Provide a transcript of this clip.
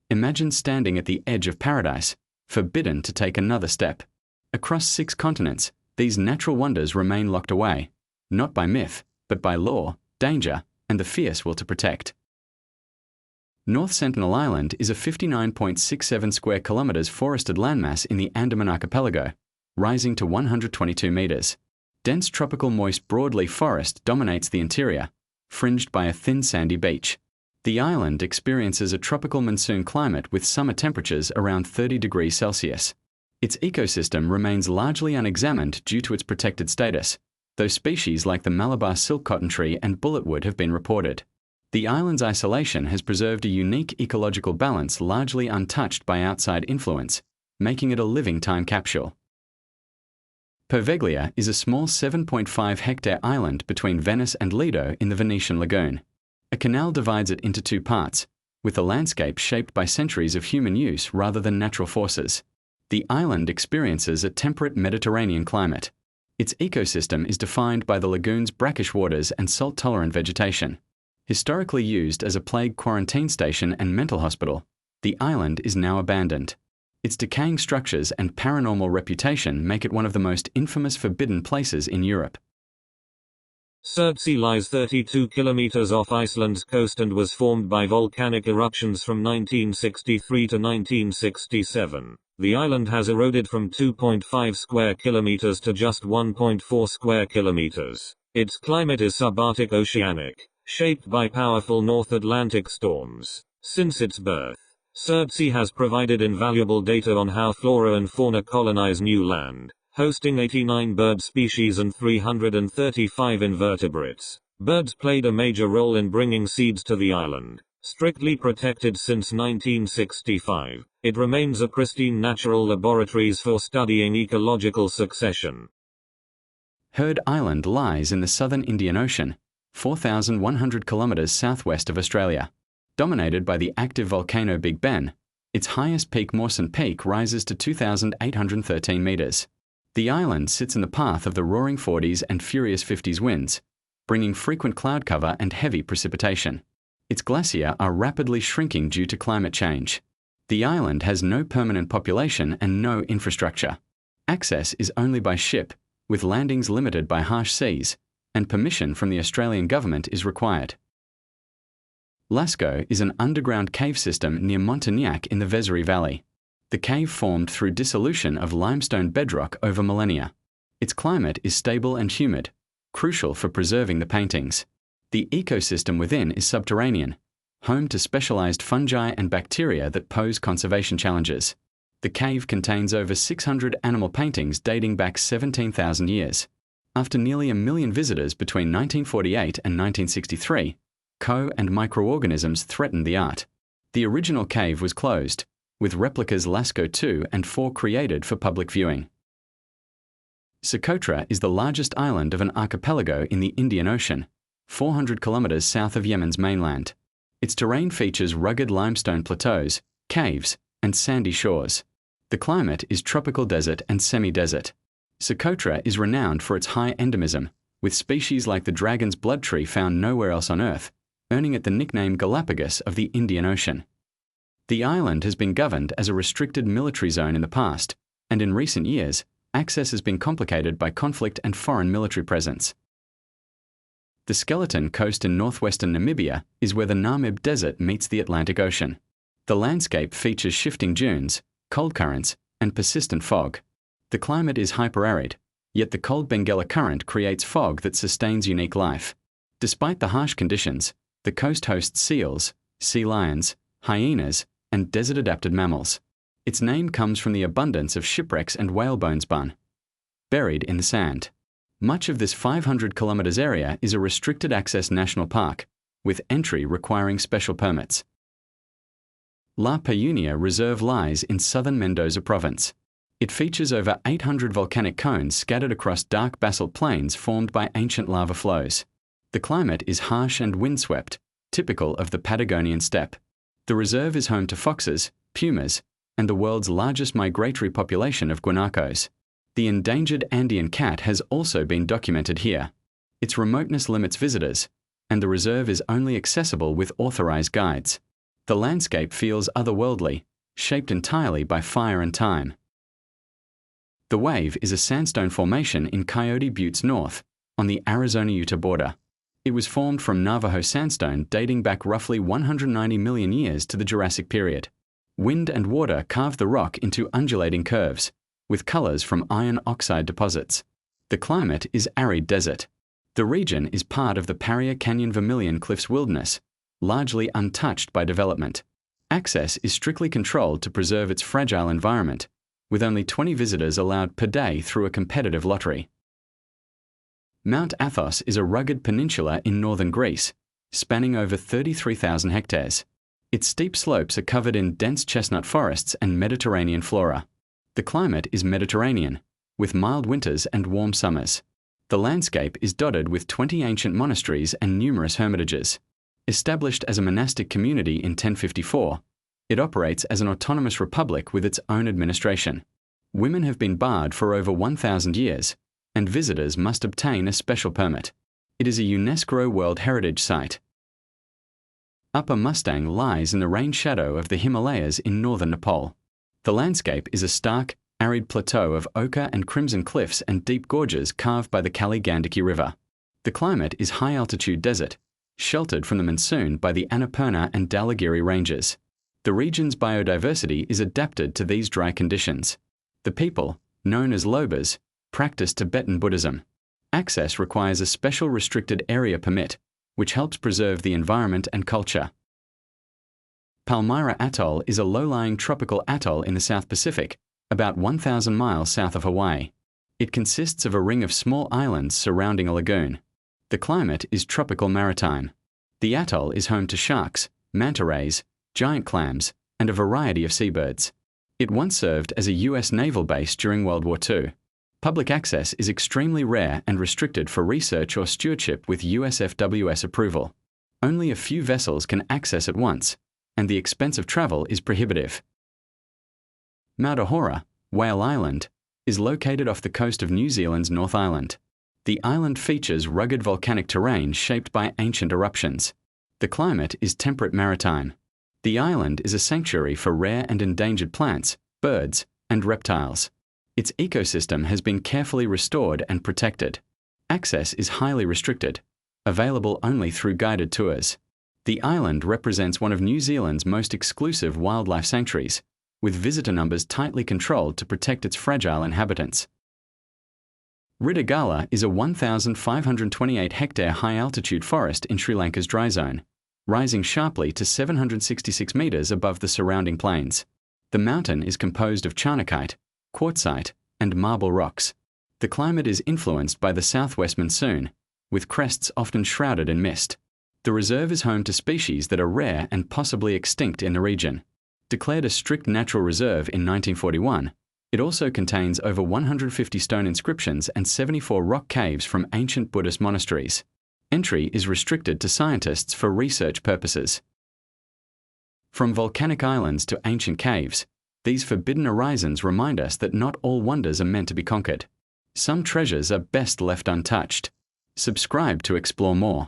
Imagine standing at the edge of paradise, forbidden to take another step. Across 6 continents, these natural wonders remain locked away, not by myth, but by law, danger, and the fierce will to protect. North Sentinel Island is a 59.67 square kilometers forested landmass in the Andaman Archipelago, rising to 122 meters. Dense tropical moist broadleaf forest dominates the interior, fringed by a thin sandy beach. The island experiences a tropical monsoon climate with summer temperatures around 30 degrees Celsius. Its ecosystem remains largely unexamined due to its protected status, though species like the Malabar silk cotton tree and bulletwood have been reported. The island's isolation has preserved a unique ecological balance largely untouched by outside influence, making it a living time capsule. Poveglia is a small 7.5-hectare island between Venice and Lido in the Venetian lagoon. A canal divides it into 2 parts, with the landscape shaped by centuries of human use rather than natural forces. The island experiences a temperate Mediterranean climate. Its ecosystem is defined by the lagoon's brackish waters and salt-tolerant vegetation. Historically used as a plague quarantine station and mental hospital, the island is now abandoned. Its decaying structures and paranormal reputation make it one of the most infamous forbidden places in Europe. Surtsey lies 32 kilometers off Iceland's coast and was formed by volcanic eruptions from 1963 to 1967. The island has eroded from 2.5 square kilometers to just 1.4 square kilometers. Its climate is subarctic oceanic, shaped by powerful North Atlantic storms. Since its birth, Surtsey has provided invaluable data on how flora and fauna colonize new land, hosting 89 bird species and 335 invertebrates. Birds played a major role in bringing seeds to the island. Strictly protected since 1965, it remains a pristine natural laboratories for studying ecological succession. Heard Island lies in the southern Indian Ocean, 4,100 kilometers southwest of Australia. Dominated by the active volcano Big Ben, its highest peak Mawson Peak rises to 2,813 meters. The island sits in the path of the roaring 40s and furious 50s winds, bringing frequent cloud cover and heavy precipitation. Its glacier are rapidly shrinking due to climate change. The island has no permanent population and no infrastructure. Access is only by ship, with landings limited by harsh seas, and permission from the Australian government is required. Lascaux is an underground cave system near Montagnac in the Vézery Valley. The cave formed through dissolution of limestone bedrock over millennia. Its climate is stable and humid, crucial for preserving the paintings. The ecosystem within is subterranean, home to specialized fungi and bacteria that pose conservation challenges. The cave contains over 600 animal paintings dating back 17,000 years. After nearly 1 million visitors between 1948 and 1963, and microorganisms threatened the art. The original cave was closed, with replicas Lascaux 2 and 4 created for public viewing. Socotra is the largest island of an archipelago in the Indian Ocean, 400 kilometers south of Yemen's mainland. Its terrain features rugged limestone plateaus, caves, and sandy shores. The climate is tropical desert and semi-desert. Socotra is renowned for its high endemism, with species like the dragon's blood tree found nowhere else on Earth, earning it the nickname Galapagos of the Indian Ocean. The island has been governed as a restricted military zone in the past, and in recent years, access has been complicated by conflict and foreign military presence. The Skeleton Coast in northwestern Namibia is where the Namib Desert meets the Atlantic Ocean. The landscape features shifting dunes, cold currents, and persistent fog. The climate is hyperarid, yet the cold Benguela Current creates fog that sustains unique life. Despite the harsh conditions, the coast hosts seals, sea lions, hyenas, and desert-adapted mammals. Its name comes from the abundance of shipwrecks and whale bones buried in the sand. Much of this 500 kilometers area is a restricted access national park, with entry requiring special permits. La Payunia Reserve lies in southern Mendoza province. It features over 800 volcanic cones scattered across dark basalt plains formed by ancient lava flows. The climate is harsh and windswept, typical of the Patagonian steppe. The reserve is home to foxes, pumas, and the world's largest migratory population of guanacos. The endangered Andean cat has also been documented here. Its remoteness limits visitors, and the reserve is only accessible with authorized guides. The landscape feels otherworldly, shaped entirely by fire and time. The Wave is a sandstone formation in Coyote Butte's north, on the Arizona-Utah border. It was formed from Navajo sandstone dating back roughly 190 million years to the Jurassic period. Wind and water carved the rock into undulating curves, with colors from iron oxide deposits. The climate is arid desert. The region is part of the Paria Canyon-Vermilion Cliffs wilderness, largely untouched by development. Access is strictly controlled to preserve its fragile environment, with only 20 visitors allowed per day through a competitive lottery. Mount Athos is a rugged peninsula in northern Greece, spanning over 33,000 hectares. Its steep slopes are covered in dense chestnut forests and Mediterranean flora. The climate is Mediterranean, with mild winters and warm summers. The landscape is dotted with 20 ancient monasteries and numerous hermitages. Established as a monastic community in 1054, it operates as an autonomous republic with its own administration. Women have been barred for over 1,000 years, and visitors must obtain a special permit. It is a UNESCO World Heritage Site. Upper Mustang lies in the rain shadow of the Himalayas in northern Nepal. The landscape is a stark, arid plateau of ochre and crimson cliffs and deep gorges carved by the Kali Gandaki River. The climate is high-altitude desert, sheltered from the monsoon by the Annapurna and Dhaulagiri ranges. The region's biodiversity is adapted to these dry conditions. The people, known as Lobas, practice Tibetan Buddhism. Access requires a special restricted area permit, which helps preserve the environment and culture. Palmyra Atoll is a low-lying tropical atoll in the South Pacific, about 1,000 miles south of Hawaii. It consists of a ring of small islands surrounding a lagoon. The climate is tropical maritime. The atoll is home to sharks, manta rays, giant clams, and a variety of seabirds. It once served as a U.S. naval base during World War II. Public access is extremely rare and restricted for research or stewardship with USFWS approval. Only a few vessels can access at once, and the expense of travel is prohibitive. Maudahora, Whale Island, is located off the coast of New Zealand's North Island. The island features rugged volcanic terrain shaped by ancient eruptions. The climate is temperate maritime. The island is a sanctuary for rare and endangered plants, birds, and reptiles. Its ecosystem has been carefully restored and protected. Access is highly restricted, available only through guided tours. The island represents one of New Zealand's most exclusive wildlife sanctuaries, with visitor numbers tightly controlled to protect its fragile inhabitants. Ridagala is a 1,528-hectare high-altitude forest in Sri Lanka's dry zone, rising sharply to 766 meters above the surrounding plains. The mountain is composed of charnocite, quartzite, and marble rocks. The climate is influenced by the southwest monsoon, with crests often shrouded in mist. The reserve is home to species that are rare and possibly extinct in the region. Declared a strict natural reserve in 1941, it also contains over 150 stone inscriptions and 74 rock caves from ancient Buddhist monasteries. Entry is restricted to scientists for research purposes. From volcanic islands to ancient caves, these forbidden horizons remind us that not all wonders are meant to be conquered. Some treasures are best left untouched. Subscribe to explore more.